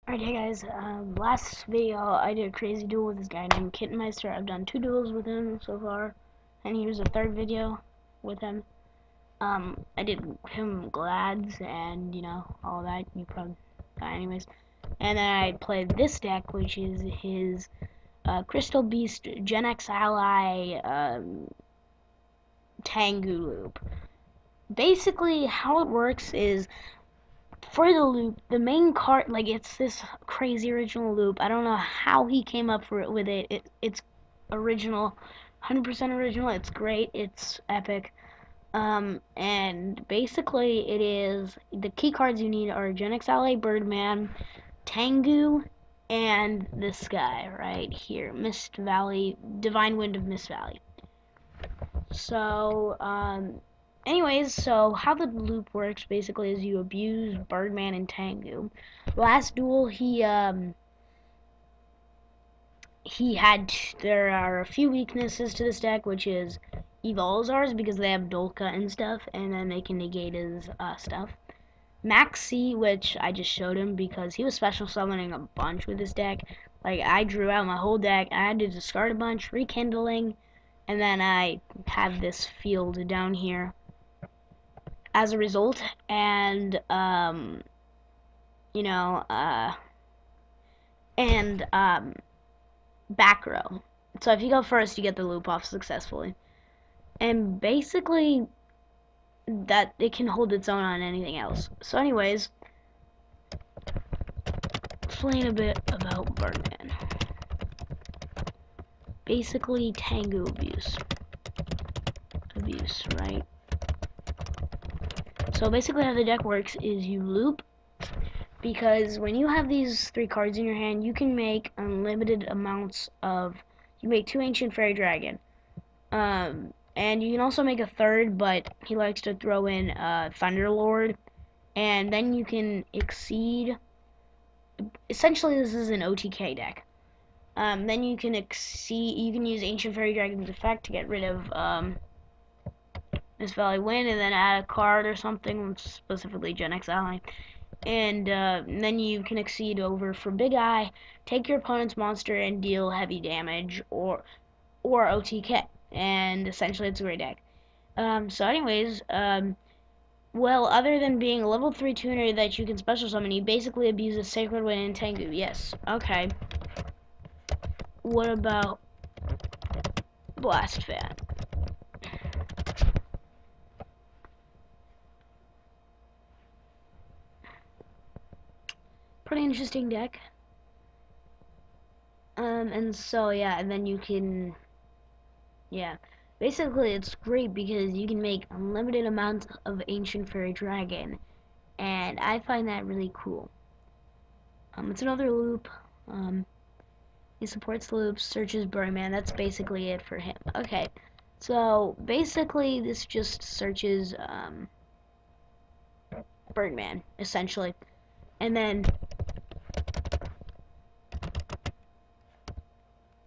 Alright, hey guys, last video I did a crazy duel with this guy named Kittenmeister. I've done 2 duels with him so far, and here's a third video with him. I did him glads and, all that, you probably, anyways. And then I played this deck, which is his, Crystal Beast Gen X Ally, Tengu loop. Basically, how it works is, for the loop, the main card, like, it's this crazy original loop. I don't know how he came up with it. It's original, 100% original. It's great. It's epic. And basically, it is the key cards you need are Gen X Ally, Birdman, Tengu, and this guy right here, Mist Valley, Divine Wind of Mist Valley. So, anyways, so how the loop works basically is you abuse Birdman and Tengu. Last duel, there are a few weaknesses to this deck, which is Evolzars because they have Dolka and stuff, and then they can negate his stuff. Maxi, which I just showed him because he was special summoning a bunch with this deck. Like, I drew out my whole deck. I had to discard a bunch, rekindling, and then I have this field down here as a result, and you know, and back row. So if you go first, you get the loop off successfully, and basically that it can hold its own on anything else. So anyways, explain a bit about Birdman. Basically, Tengu abuse, right? So basically how the deck works is you loop, because when you have these 3 cards in your hand, you can make unlimited amounts of, you make 2 Ancient Fairy Dragon. And you can also make a third, but he likes to throw in Thunderlord, and then you can exceed, essentially this is an OTK deck. Then you can use Ancient Fairy Dragon's effect to get rid of Miss Valley Wind, and then add a card or something, specifically Gen X Ally. And then you can exceed over for Big Eye, take your opponent's monster and deal heavy damage, or OTK. And essentially it's a great deck. So anyways, well, other than being a level 3 tuner that you can special summon, he basically abuses Sacred Wind and Tengu. Yes, okay. What about Blast Fan? Pretty interesting deck. And so, yeah, and then you can, yeah. Basically, it's great because you can make unlimited amounts of Ancient Fairy Dragon, and I find that really cool. It's another loop. He supports the loops, searches Birdman. That's basically it for him. Okay, so basically this just searches Birdman, essentially. And then,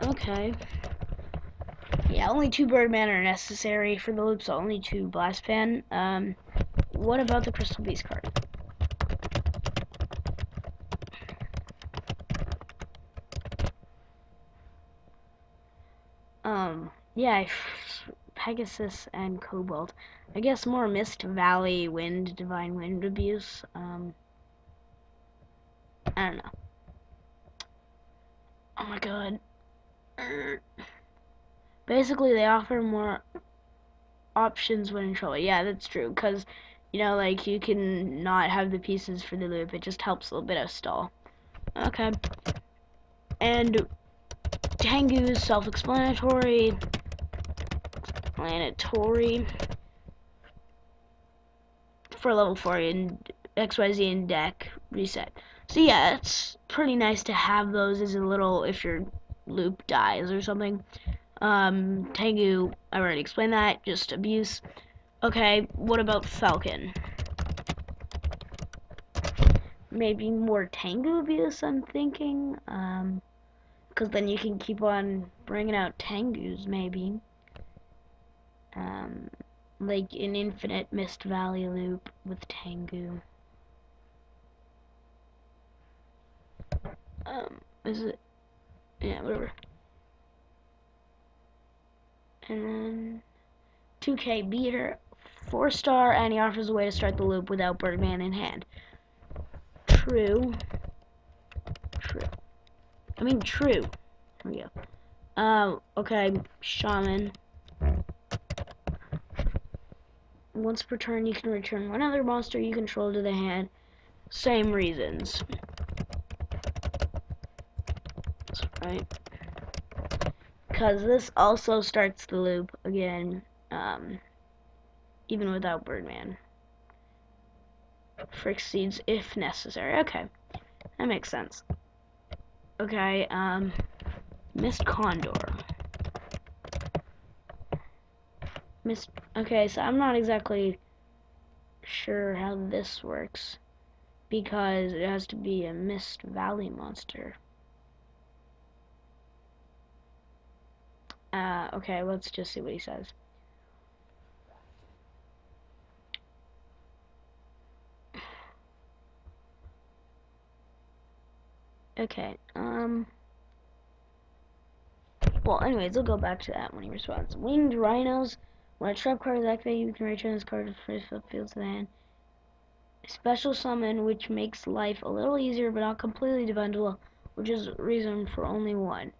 okay. Yeah, only 2 Birdman are necessary for the loop, so only 2 Blast Fan. What about the Crystal Beast card? Yeah, Pegasus and Cobalt. I guess more Mist Valley Wind, Divine Wind abuse. I don't know. Oh my god. Basically, they offer more options when in trouble. Yeah, that's true, because, like, you can not have the pieces for the loop. It just helps a little bit of stall. Okay. And Tengu is self-explanatory. Explanatory. For level 4 in XYZ in deck reset. So yeah, it's pretty nice to have those as a little, if your loop dies or something. Tengu, I already explained that, just abuse. Okay, what about Falcon? Maybe more Tengu abuse, I'm thinking. Because then you can keep on bringing out Tengus, maybe. Like an infinite Mist Valley loop with Tengu. Is it? Yeah, whatever. And then 2K beater, 4-star, and he offers a way to start the loop without Birdman in hand. True. True. I mean, true. Here we go. Okay, Shaman. Once per turn, you can return one other monster you control to the hand. Same reasons. Right? Because this also starts the loop again, even without Birdman. Frick seeds if necessary. Okay, that makes sense. Okay, Mist Condor. Okay, so I'm not exactly sure how this works because it has to be a Mist Valley monster. Okay, let's just see what he says. Okay, well, anyways, we'll go back to that when he responds. Winged Rhinos. When a trap card is activated, you can return this card to the field to the hand. Special summon, which makes life a little easier but not completely dependable, which is reason for only one.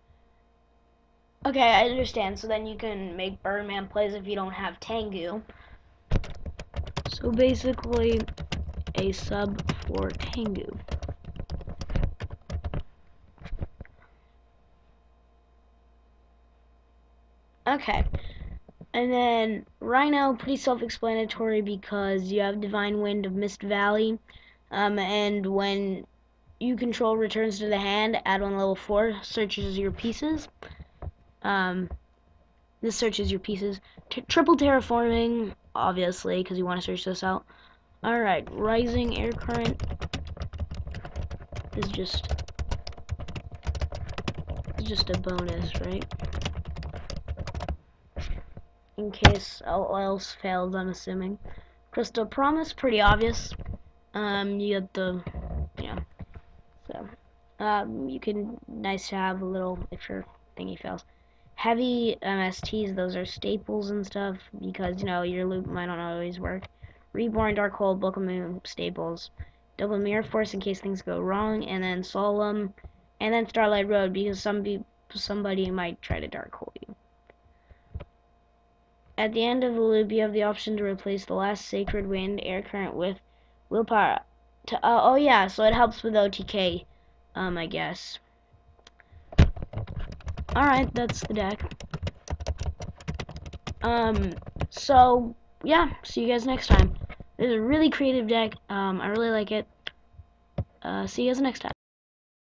Okay, I understand. So then you can make Birdman plays if you don't have Tengu. So basically, a sub for Tengu. Okay. And then Rhino, pretty self-explanatory because you have Divine Wind of Mist Valley. And when you control returns to the hand, add one level 4, searches your pieces. This searches your pieces. Triple terraforming, obviously, because you want to search this out. Alright, Rising Air Current is just a bonus, right? In case all else fails, I'm assuming. Crystal Promise, pretty obvious. You get the, so, you can, nice to have a little, if your thingy fails. Heavy MSTs, those are staples and stuff, because, your loop might not always work. Reborn, Darkhold, Book of Moon, staples. Double Mirror Force in case things go wrong, and then Solemn, and then Starlight Road, because somebody might try to Darkhold you. At the end of the loop, you have the option to replace the last Sacred Wind Air Current with Willpower. Oh yeah, so it helps with OTK, I guess. Alright, that's the deck. So, yeah, see you guys next time. This is a really creative deck. I really like it. See you guys next time.